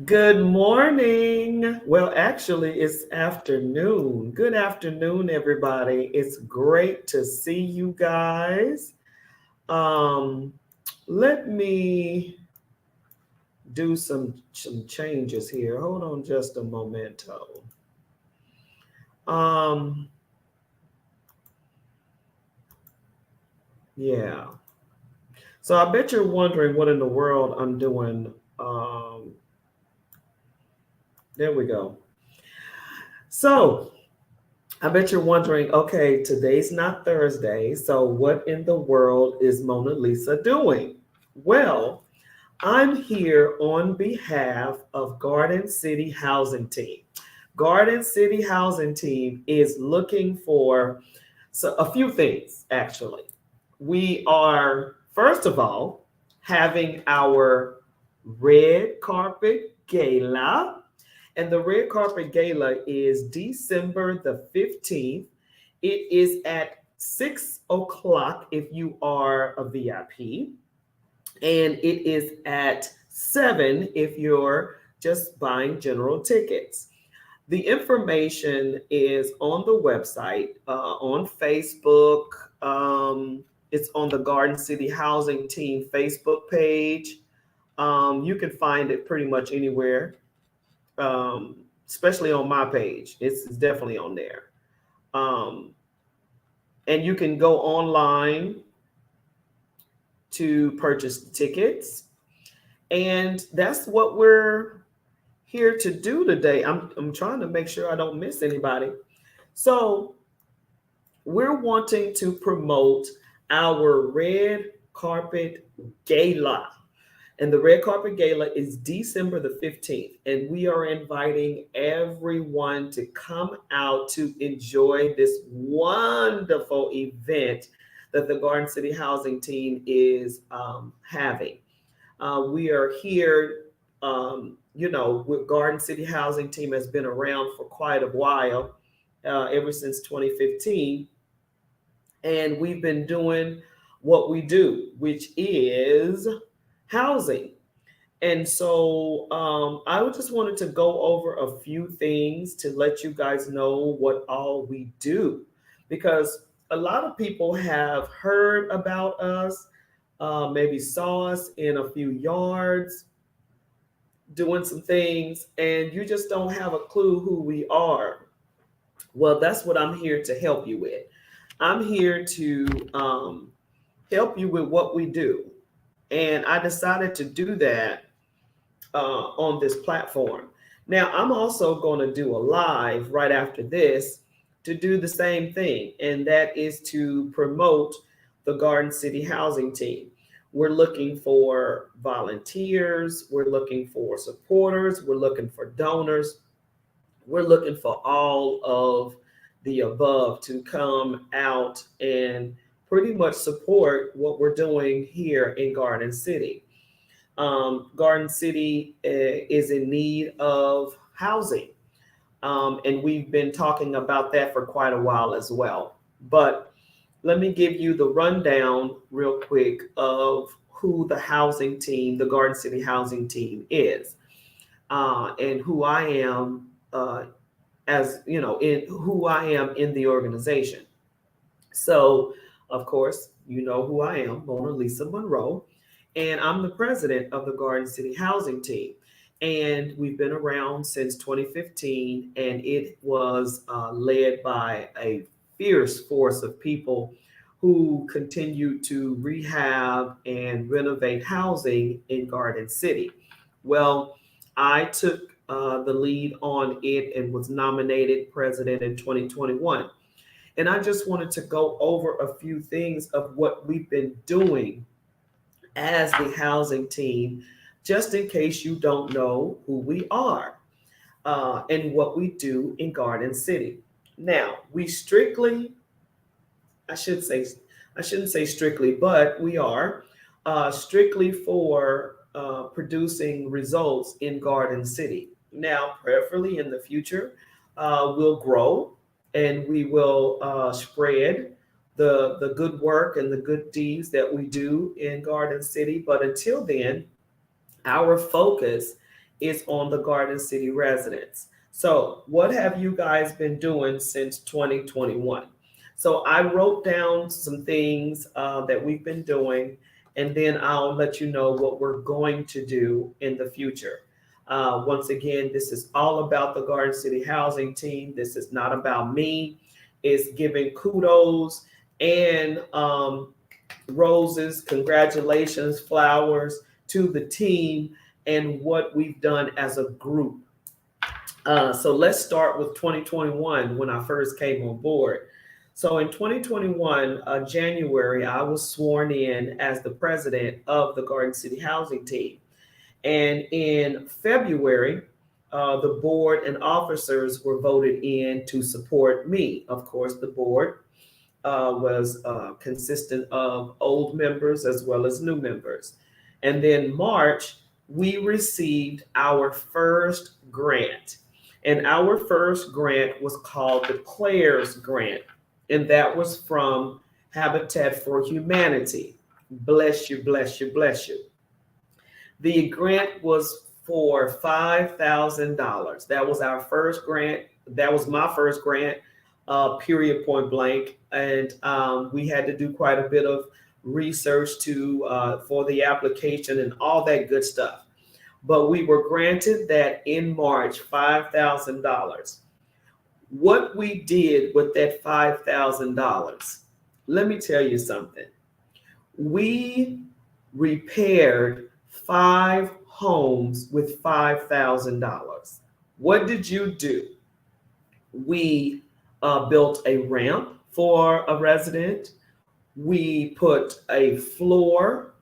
Good morning. Well, actually, it's afternoon. Good afternoon, everybody. It's great to see you guys. Um, Let me do some changes here. Hold on just a momento. Um, yeah. So I bet you're wondering what in the world I'm doing. There we go. So I bet you're wondering, okay, today's not Thursday, so what in the world is Mona Lisa doing? Well, I'm here on behalf of Garden City Housing Team. Garden City Housing Team is looking for a few things, actually. We are, first of all, having our red carpet gala, and the red carpet gala is December the 15th. It is at 6 o'clock if you are a VIP, and it is at 7 if you're just buying general tickets. The information is on the website, on Facebook. It's on the Garden City Housing Team Facebook page. You can find it pretty much anywhere, especially on my page. It's definitely on there. Um, and you can go online to purchase the tickets. And that's what we're here to do today. I'm trying to make sure I don't miss anybody. So, we're wanting to promote our red carpet gala. And the red carpet gala is December the 15th. And we are inviting everyone to come out to enjoy this wonderful event that the Garden City Housing Team is having. We are here, with Garden City Housing Team has been around for quite a while, ever since 2015. And we've been doing what we do, which is housing. And so I just wanted to go over a few things to let you guys know what all we do, because a lot of people have heard about us, maybe saw us in a few yards doing some things, and you just don't have a clue who we are. Well, that's what I'm here to help you with. I'm here to help you with what we do. And I decided to do that on this platform. Now, I'm also going to do a live right after this to do the same thing, and that is to promote the Garden City Housing Team. We're looking for volunteers, we're looking for supporters, we're looking for donors, we're looking for all of the above to come out and pretty much support what we're doing here in Garden City. Garden City is in need of housing, and we've been talking about that for quite a while as well. But let me give you the rundown real quick of who the housing team, the Garden City Housing Team, is, and who I am, as you know, in who I am in the organization. So, of course, you know who I am, Mona Lisa Monroe, and I'm the president of the Garden City Housing Team. And we've been around since 2015, and it was led by a fierce force of people who continue to rehab and renovate housing in Garden City. Well, I took the lead on it and was nominated president in 2021. And I just wanted to go over a few things of what we've been doing as the housing team, just in case you don't know who we are, and what we do in Garden City. Now, we strictly, I should say, I shouldn't say strictly, but we are strictly for producing results in Garden City. Now, preferably in the future, we'll grow and we will spread the good work and the good deeds that we do in Garden City. But until then, our focus is on the Garden City residents. So, what have you guys been doing since 2021? So, I wrote down some things that we've been doing, and then I'll let you know what we're going to do in the future. Once again, this is all about the Garden City Housing Team. This is not about me. It's giving kudos and roses, congratulations, flowers to the team and what we've done as a group. So let's start with 2021 when I first came on board. So in 2021, January, I was sworn in as the president of the Garden City Housing Team. And in February, the board and officers were voted in to support me. Of course, the board was consistent of old members as well as new members. And then March, we received our first grant. And our first grant was called the Claire's Grant. And that was from Habitat for Humanity. Bless you, bless you, bless you. The grant was for $5,000. That was our first grant. That was my first grant, period, point blank. And we had to do quite a bit of research to for the application and all that good stuff. But we were granted that in March, $5,000. What we did with that $5,000, let me tell you something. We repaired 5 homes with $5,000. What did you do? We built a ramp for a resident. We put a floor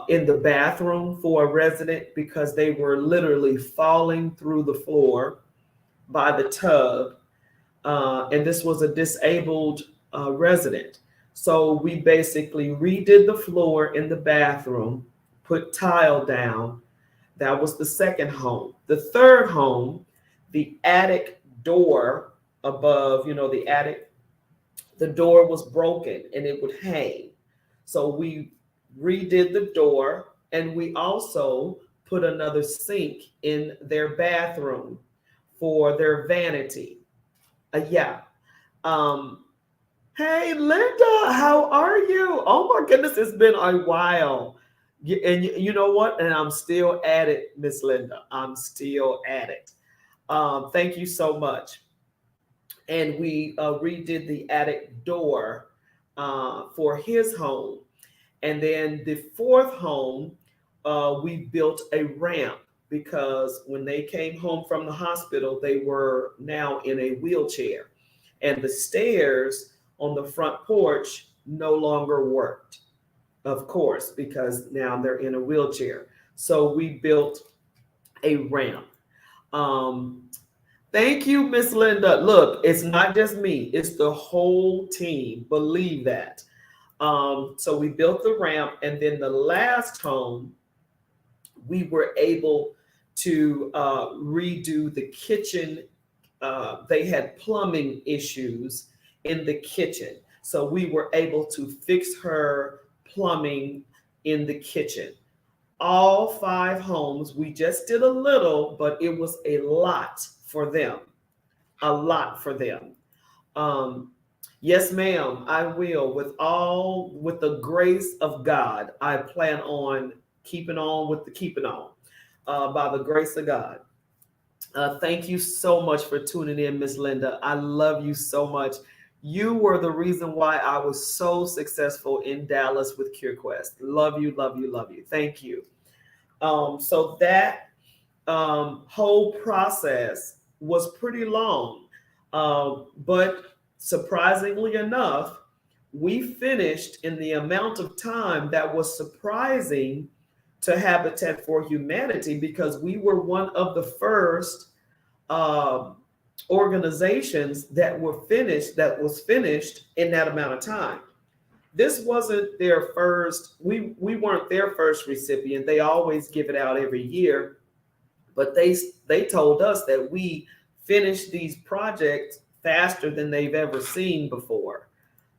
in the bathroom for a resident because they were literally falling through the floor by the tub. And this was a disabled resident. So we basically redid the floor in the bathroom, put tile down. That was the second home. The third home, the attic door above, the attic, the door was broken and it would hang. So we redid the door, and we also put another sink in their bathroom for their vanity. Yeah. Hey, Linda, how are you? Oh my goodness, it's been a while. And you know what? And I'm still at it, Miss Linda. I'm still at it. Thank you so much. And we redid the attic door for his home. And then the fourth home, we built a ramp because when they came home from the hospital, they were now in a wheelchair. And the stairs on the front porch no longer worked, of course, because now they're in a wheelchair. So we built a ramp. Thank you, Miss Linda. Look, it's not just me, it's the whole team. Believe that. So we built the ramp, and then the last home, we were able to redo the kitchen. They had plumbing issues in the kitchen. So we were able to fix her plumbing in the kitchen. All 5 homes, we just did a little, but it was a lot for them. A lot for them. Yes, ma'am, I will. With the grace of God, I plan on keeping on with the keeping on by the grace of God. Thank you so much for tuning in, Miss Linda. I love you so much. You were the reason why I was so successful in Dallas with CureQuest. Love you, love you, love you. Thank you. So that whole process was pretty long, but surprisingly enough, we finished in the amount of time that was surprising to Habitat for Humanity because we were one of the first organizations that was finished in that amount of time. This wasn't their first, we weren't their first recipient. They always give it out every year, but they told us that we finished these projects faster than they've ever seen before.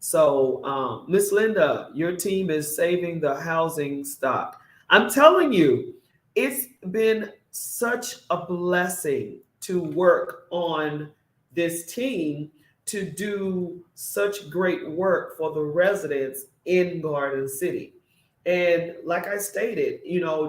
So, Miss Linda, your team is saving the housing stock. I'm telling you, it's been such a blessing to work on this team to do such great work for the residents in Garden City. And like I stated,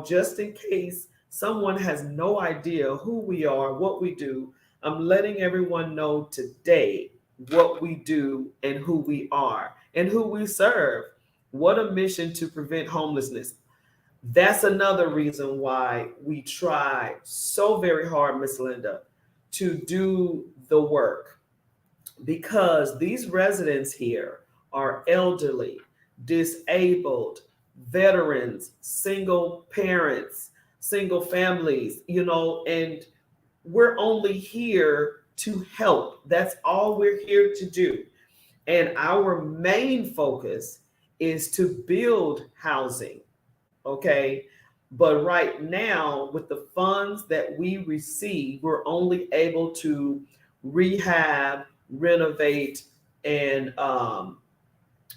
just in case someone has no idea who we are, what we do, I'm letting everyone know today what we do and who we are and who we serve. What a mission to prevent homelessness. That's another reason why we try so very hard, Miss Linda, to do the work, because these residents here are elderly, disabled, veterans, single parents, single families, and we're only here to help. That's all we're here to do. And our main focus is to build housing. Okay. But right now, with the funds that we receive, we're only able to rehab, renovate, and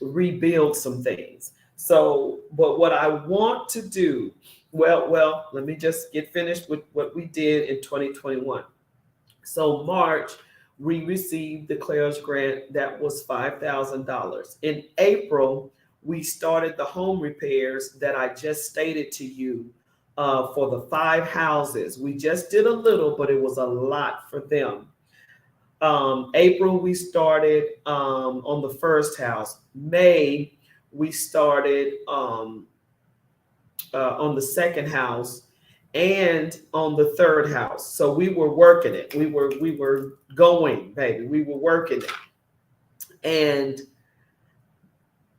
rebuild some things. So, but what I want to do, let me just get finished with what we did in 2021. So, March, we received the CLARES grant that was $5,000. In April, we started the home repairs that I just stated to you for the 5 houses. We just did a little, but it was a lot for them. April, we started on the first house. May, we started on the second house and on the third house. So we were working it. We were going, baby. We were working it. And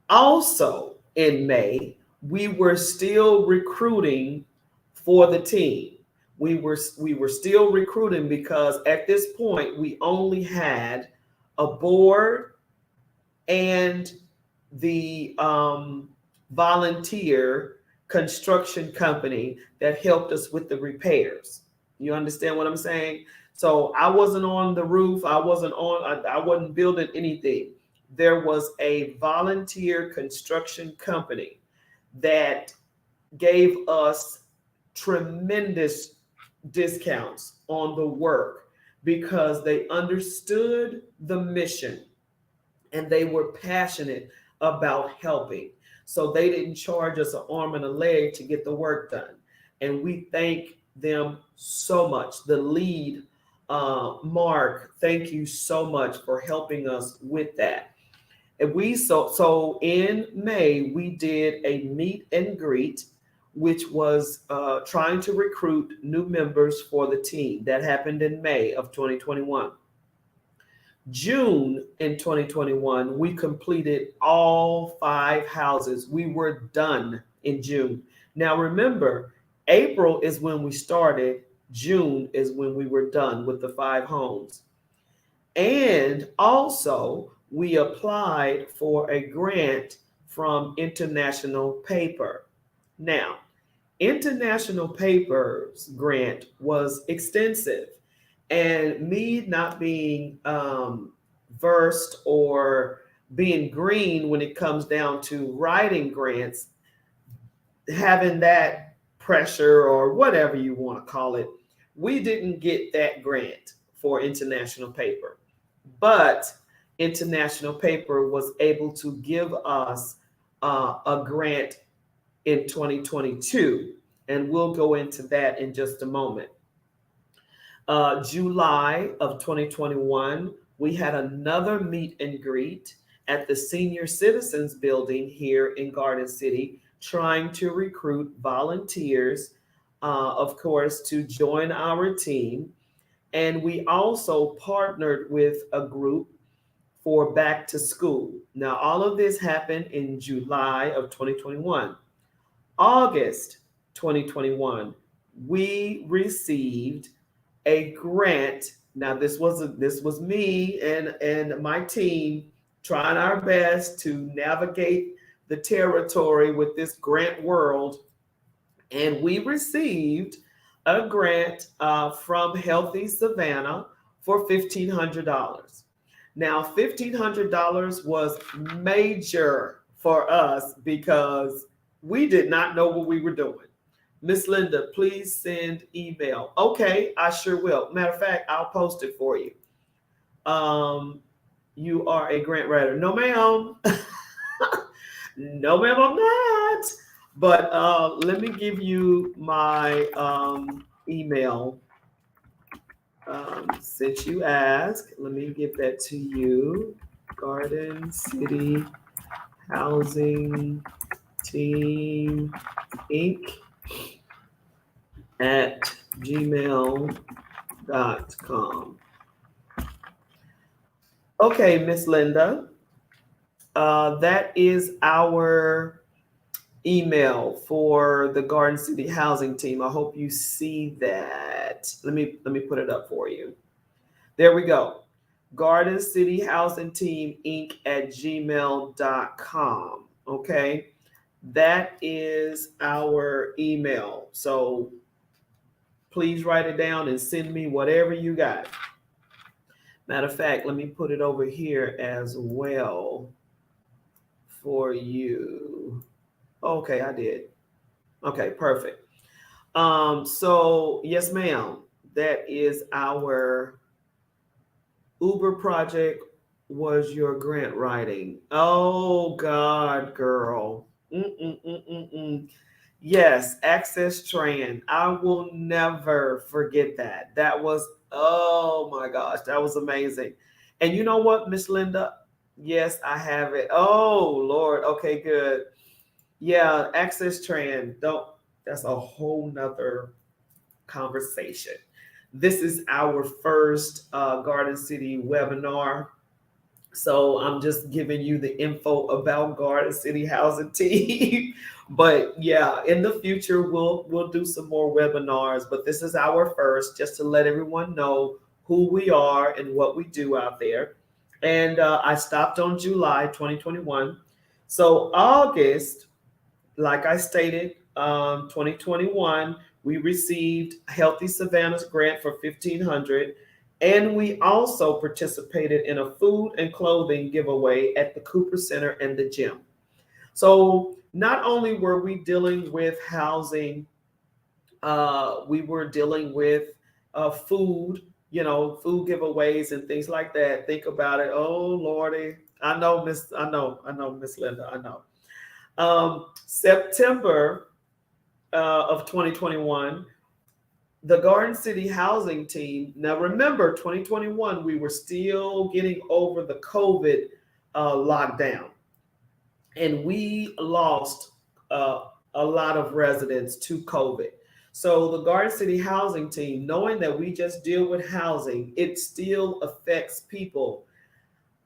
also in May, we were still recruiting for the team. We were still recruiting because at this point we only had a board and the volunteer construction company that helped us with the repairs. You understand what I'm saying? So I wasn't on the roof. I wasn't building anything. There was a volunteer construction company that gave us tremendous discounts on the work because they understood the mission and they were passionate about helping. So they didn't charge us an arm and a leg to get the work done. And we thank them so much. The lead, Mark, thank you so much for helping us with that. And so in May, we did a meet and greet, which was trying to recruit new members for the team. That happened in May of 2021. June in 2021, we completed all 5 houses. We were done in June. Now remember, April is when we started. June is when we were done with the 5 homes. And also, we applied for a grant from International Paper. Now, International Paper's grant was extensive. And me not being versed or being green when it comes down to writing grants, having that pressure or whatever you want to call it, we didn't get that grant for International Paper. But International Paper was able to give us a grant in 2022. And we'll go into that in just a moment. July of 2021, we had another meet and greet at the Senior Citizens Building here in Garden City, trying to recruit volunteers, of course, to join our team. And we also partnered with a group for back to school. Now, all of this happened in July of 2021. August 2021, we received a grant. Now this was me and my team trying our best to navigate the territory with this grant world, and we received a grant from Healthy Savannah for $1,500. Now $1,500 was major for us because we did not know what we were doing. Miss Linda, please send email. Okay, I sure will. Matter of fact, I'll post it for you. You are a grant writer. No, ma'am. No, ma'am, I'm not. But let me give you my email. Since you asked, let me give that to you. Garden City Housing Team Inc. at gmail.com. Okay, Miss Linda, that is our email for the Garden City Housing Team. I hope you see that. Let me put it up for you. There we go. Garden City Housing Team Inc. at gmail.com. Okay. That is our email. So please write it down and send me whatever you got. Matter of fact, let me put it over here as well for you. Okay, I did. Okay, perfect. So yes, ma'am. That is our Uber project was your grant writing. Oh God, girl. Mm-mm-mm-mm-mm. Yes, Access Tran. I will never forget that. That was, oh my gosh, that was amazing. And you know what, Miss Linda? Yes, I have it. Oh Lord. Okay, good. Yeah, Access Tran. Don't, that's a whole nother conversation. This is our first Garden City webinar. So I'm just giving you the info about Garden City Housing Team. But yeah, in the future we'll do some more webinars. But this is our first, just to let everyone know who we are and what we do out there. And I stopped on July 2021. So August, like I stated, 2021, we received Healthy Savannah's grant for 1,500, and we also participated in a food and clothing giveaway at the Cooper Center and the gym. So not only were we dealing with housing, we were dealing with food, food giveaways and things like that. Think about it. Oh Lordy, I know, Miss Linda, I know. September of 2021, the Garden City Housing Team. Now, remember, 2021, we were still getting over the COVID lockdown, and we lost a lot of residents to COVID. So, the Garden City Housing Team, knowing that we just deal with housing, it still affects people.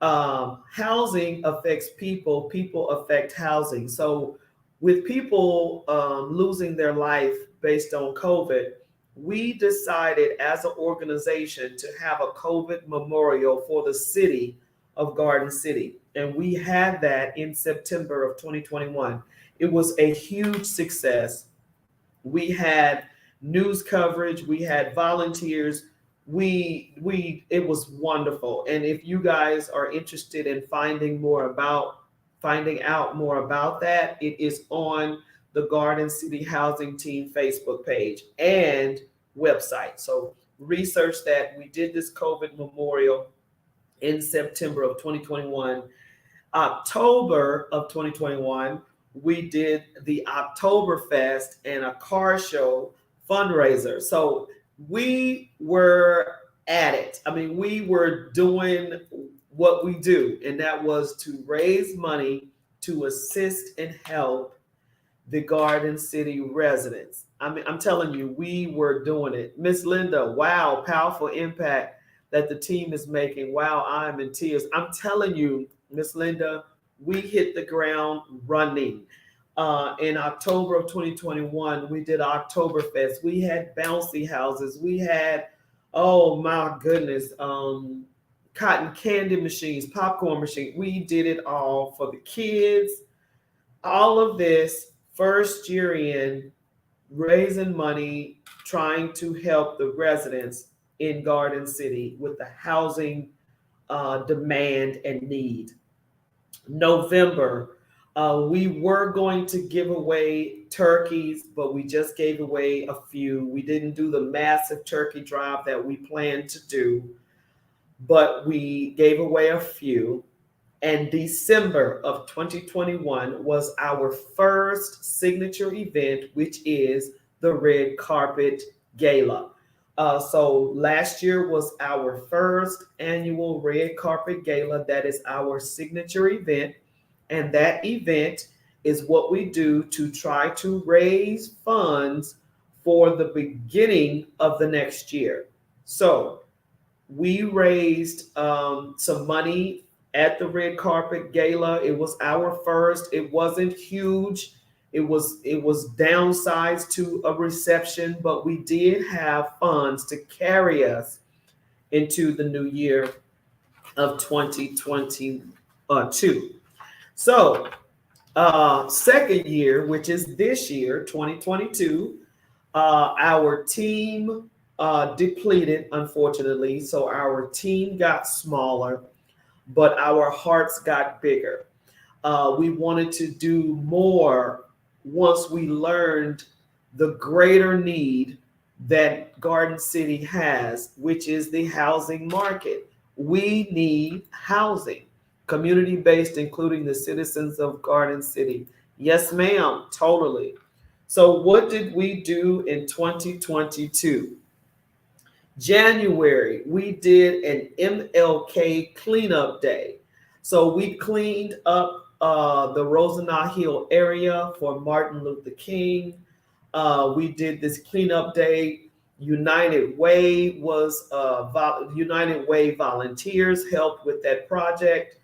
Housing affects people, people affect housing. So, with people losing their life based on COVID, we decided as an organization to have a COVID memorial for the city of Garden City. And we had that in September of 2021. It was a huge success. We had news coverage, we had volunteers, we it was wonderful. And if you guys are interested in finding out more about that, it is on the Garden City Housing Team Facebook page and website. So research that. We did this COVID memorial in September of 2021. October of 2021, we did the Oktoberfest and a car show fundraiser. So we were at it. I mean, we were doing what we do, and that was to raise money to assist and help the Garden City residents. I mean, I'm telling you, we were doing it. Miss Linda, wow, powerful impact that the team is making. Wow, I'm in tears. I'm telling you, Miss Linda, we hit the ground running. In October of 2021, we did Oktoberfest. We had bouncy houses. We had, oh my goodness, cotton candy machines, popcorn machines. We did it all for the kids. All of this first year in, raising money, trying to help the residents in Garden City with the housing demand and need. November We were going to give away turkeys, but we just gave away a few. We didn't do the massive turkey drive that we planned to do, but we gave away a few. And December of 2021 was our first signature event, which is the Red Carpet Gala. So last year was our first annual Red Carpet Gala. That is our signature event. And that event is what we do to try to raise funds for the beginning of the next year. So we raised some money at the Red Carpet Gala. It was our first. It wasn't huge. It was downsized to a reception, but we did have funds to carry us into the new year of 2022. So, second year, which is this year, 2022, our team depleted, unfortunately. So our team got smaller, but our hearts got bigger. We wanted to do more once we learned the greater need that Garden City has, which is the housing market. We need housing, community based, including the citizens of Garden City. Yes, ma'am, totally. So, what did we do in 2022? January, we did an MLK cleanup day. So we cleaned up the Rosenau Hill area for Martin Luther King. We did this cleanup day. United Way United Way volunteers helped with that project,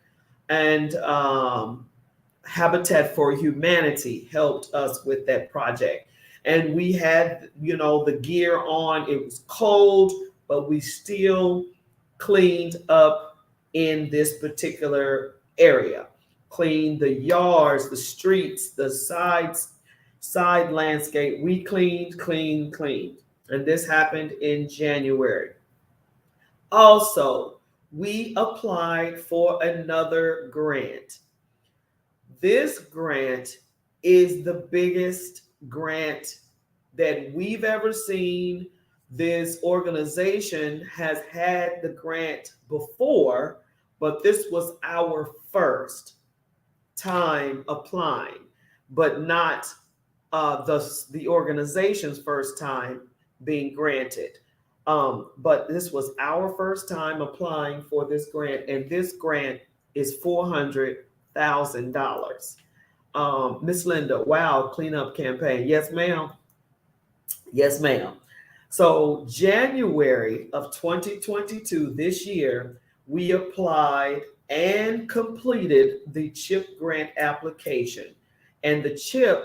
and Habitat for Humanity helped us with that project. And we had, the gear on. It was cold, but we still cleaned up in this particular area. Cleaned the yards, the streets, the side landscape. We cleaned. And this happened in January. Also, we applied for another grant. This grant is the biggest grant that we've ever seen. This organization has had the grant before, but this was our first time applying, but not the organization's first time being granted. But this was our first time applying for this grant, and this grant is $400,000. Miss Linda, wow, cleanup campaign. Yes, ma'am. Yes, ma'am. So January of 2022, this year, we applied and completed the CHIP grant application. And the CHIP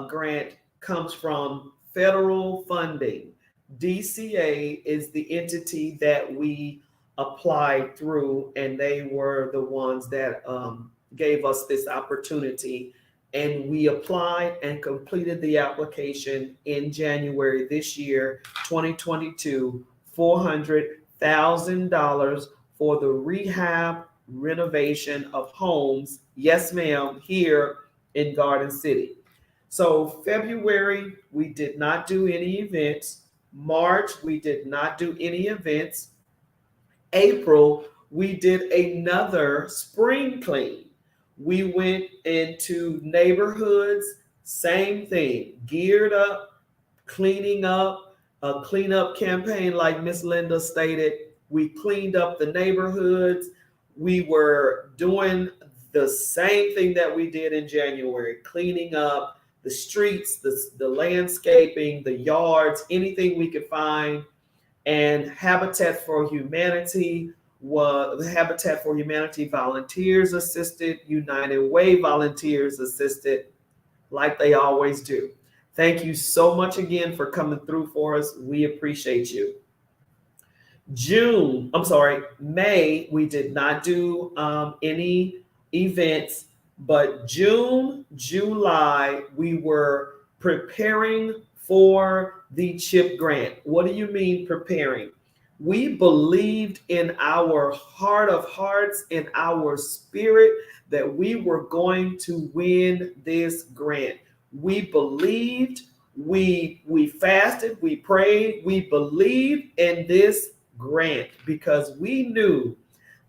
grant comes from federal funding. DCA is the entity that we applied through, and they were the ones that gave us this opportunity. And we applied and completed the application in January this year, 2022, $400,000 for the rehab renovation of homes. Yes, ma'am, here in Garden City. So February, we did not do any events. March, we did not do any events. April, we did another spring clean. We went into neighborhoods, same thing, geared up, cleaning up, a cleanup campaign like Miss Linda stated. We cleaned up the neighborhoods. We were doing the same thing that we did in January, cleaning up the streets, the landscaping, the yards, anything we could find. And Habitat for Humanity volunteers assisted, United Way volunteers assisted, like they always do. Thank you so much again for coming through for us. We appreciate you. May, we did not do any events, but June, July, we were preparing for the CHIP grant. What do you mean preparing? We believed in our heart of hearts, in our spirit, that we were going to win this grant. We believed, we fasted, we prayed, we believed in this grant because we knew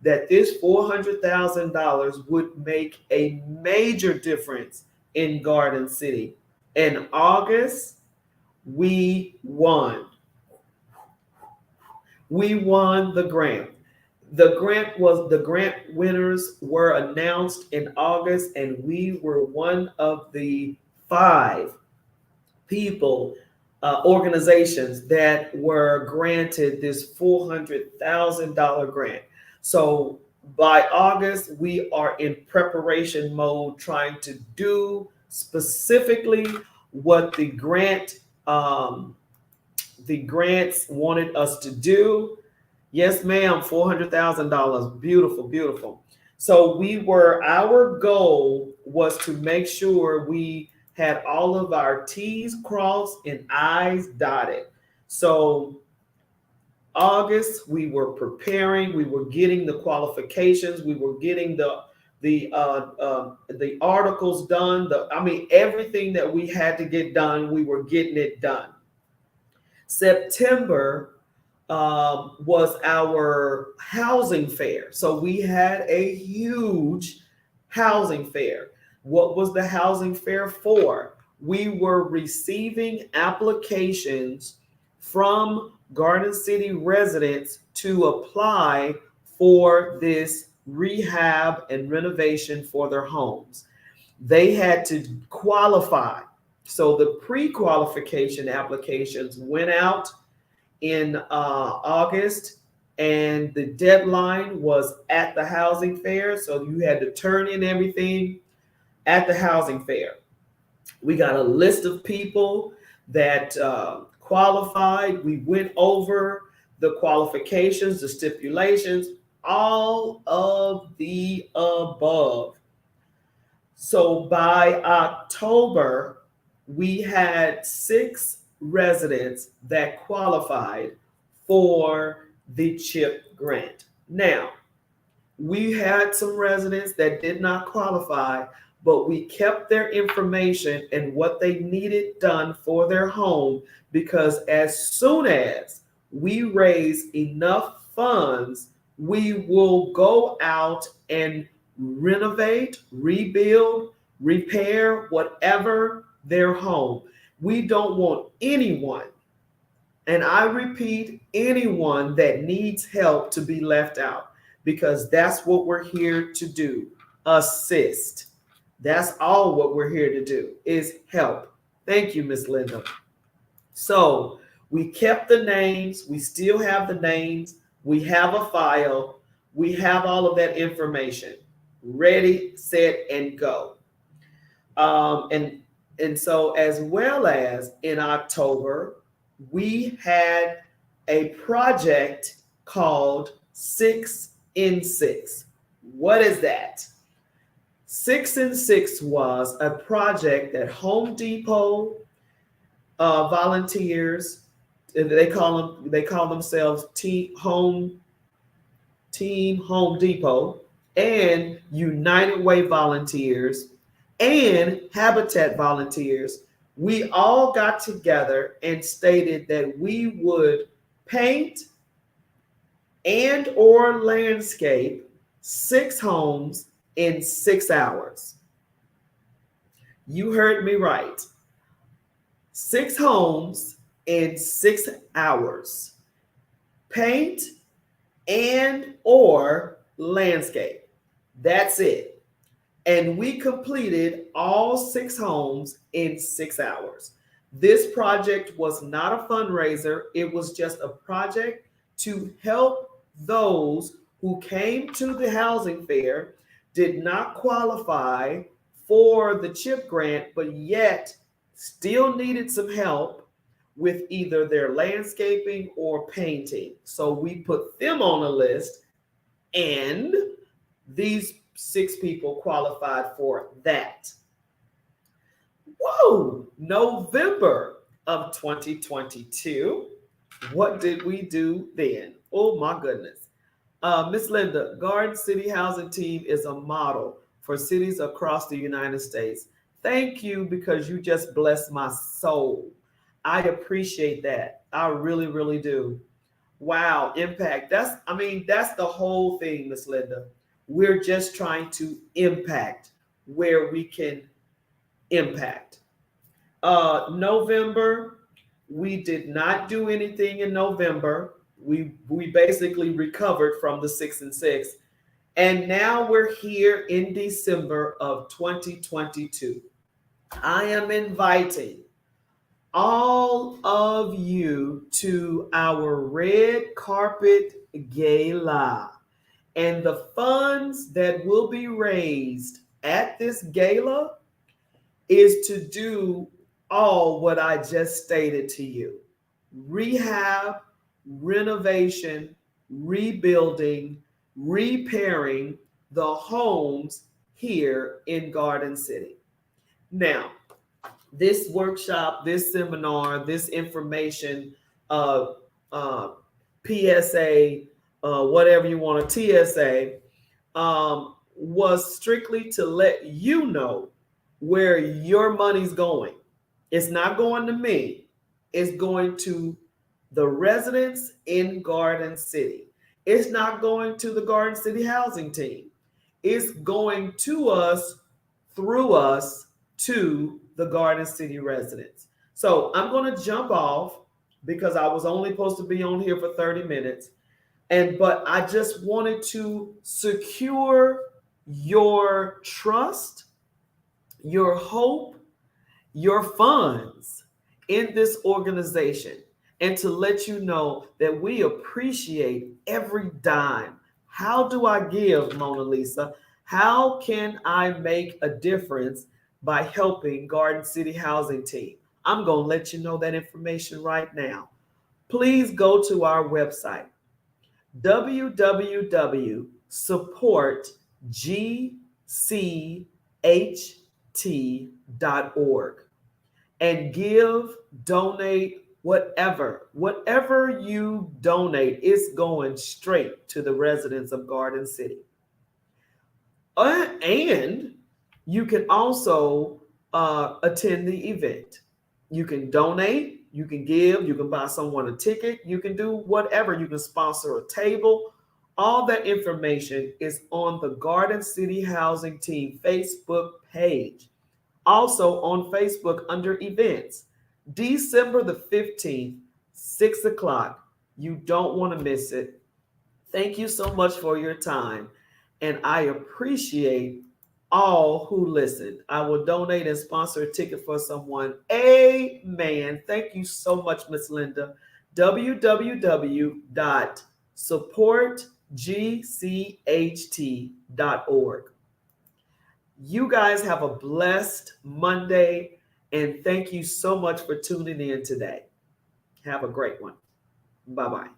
that this $400,000 would make a major difference in Garden City. In August, we won. We won the grant. The grant winners were announced in August, and we were one of the five people, organizations that were granted this $400,000 grant. So by August, we are in preparation mode, trying to do specifically what the grants wanted us to do. Yes, ma'am, $400,000. Beautiful, beautiful. So our goal was to make sure we had all of our T's crossed and I's dotted. So August, we were preparing, we were getting the qualifications, we were getting the articles done. Everything that we had to get done, we were getting it done. September was our housing fair. So we had a huge housing fair. What was the housing fair for? We were receiving applications from Garden City residents to apply for this rehab and renovation for their homes. They had to qualify. So the pre-qualification applications went out in August, and the deadline was at the housing fair. So you had to turn in everything at the housing fair. We got a list of people that qualified. We went over the qualifications, the stipulations, all of the above. So by October, we had 6 residents that qualified for the CHIP grant. Now, we had some residents that did not qualify, but we kept their information and what they needed done for their home, because as soon as we raise enough funds, we will go out and renovate, rebuild, repair, whatever their home. We don't want anyone, and I repeat, anyone that needs help to be left out, because that's what we're here to do. Assist. That's all what we're here to do, is help. Thank you, Miss Linda. So we kept the names. We still have the names. We have a file. We have all of that information. Ready, set, and go. And so, as well as in October, we had a project called 6 in 6. What is that? 6 in 6 was a project that Home Depot volunteers, they call themselves Team Home Depot, and United Way volunteers and Habitat volunteers. We all got together and stated that we would paint and or landscape 6 homes in 6 hours. You heard me right. 6 homes in 6 hours. Paint and or landscape. That's it. And we completed all 6 homes in 6 hours. This project was not a fundraiser. It was just a project to help those who came to the housing fair, did not qualify for the CHIP grant, but yet still needed some help with either their landscaping or painting. So we put them on a list, and these 6 people qualified for that. Whoa! November of 2022, What did we do then? Oh my goodness. Miss Linda, Garden City Housing Team is a model for cities across the United States. Thank you because you just blessed my soul. I appreciate that. I really, really do. Wow, impact. That's the whole thing, Miss Linda. We're just trying to impact where we can impact. November, we did not do anything in November. We basically recovered from the 6 and 6. And now we're here in December of 2022. I am inviting all of you to our red carpet gala. And the funds that will be raised at this gala is to do all what I just stated to you: rehab, renovation, rebuilding, repairing the homes here in Garden City. Now, this workshop, this seminar, this information, uh, uh, PSA, whatever you want, a TSA, was strictly to let you know where your money's going. It's not going to me, it's going to the residents in Garden City. It's not going to the Garden City Housing Team. It's going to us, through us, to the Garden City residents. So I'm going to jump off because I was only supposed to be on here for 30 minutes. But I just wanted to secure your trust, your hope, your funds in this organization, and to let you know that we appreciate every dime. How do I give, Mona Lisa? How can I make a difference by helping Garden City Housing Team? I'm going to let you know that information right now. Please go to our website, www.supportgcht.org, and give, donate, whatever you donate is going straight to the residents of Garden City. And you can also attend the event. You can donate, you can give, you can buy someone a ticket, you can do whatever, you can sponsor a table. All that information is on the Garden City Housing Team Facebook page. Also on Facebook under events. December the 15th, 6 o'clock. You don't want to miss it. Thank you so much for your time. And I appreciate all who listen. I will donate and sponsor a ticket for someone. Amen. Thank you so much, Miss Linda. www.supportgcht.org. You guys have a blessed Monday, and thank you so much for tuning in today. Have a great one. Bye-bye.